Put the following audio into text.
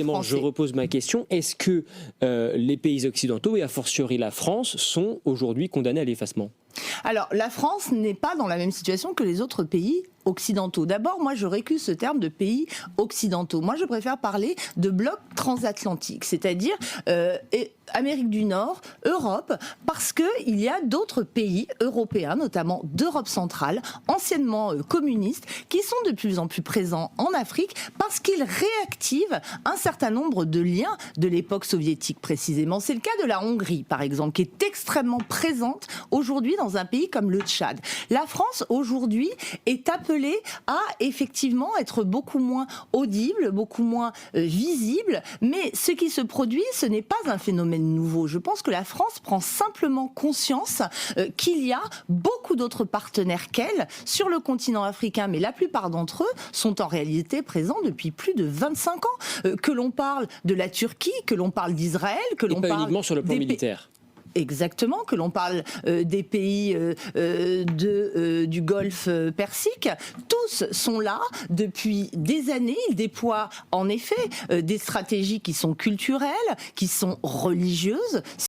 précisément, je repose ma question, est-ce que les pays occidentaux, et a fortiori la France, sont aujourd'hui condamnés à l'effacement ? Alors, la France n'est pas dans la même situation que les autres pays occidentaux. D'abord, moi, je récuse ce terme de pays occidentaux. Moi, je préfère parler de bloc transatlantique, c'est-à-dire Amérique du Nord, Europe, parce qu'il y a d'autres pays européens, notamment d'Europe centrale, anciennement communistes, qui sont de plus en plus présents en Afrique parce qu'ils réactivent un certain nombre de liens de l'époque soviétique précisément. C'est le cas de la Hongrie, par exemple, qui est extrêmement présente aujourd'hui dans un pays comme le Tchad. La France, aujourd'hui, est appelée à effectivement être beaucoup moins audible, beaucoup moins visible, mais ce qui se produit, ce n'est pas un phénomène nouveau. Je pense que la France prend simplement conscience qu'il y a beaucoup d'autres partenaires qu'elle sur le continent africain, mais la plupart d'entre eux sont en réalité présents depuis plus de 25 ans. Que l'on parle de la Turquie, que l'on parle d'Israël, que l'on parle uniquement sur le plan militaire. Exactement, que l'on parle des pays du Golfe Persique, tous sont là depuis des années. Ils déploient en effet des stratégies qui sont culturelles, qui sont religieuses.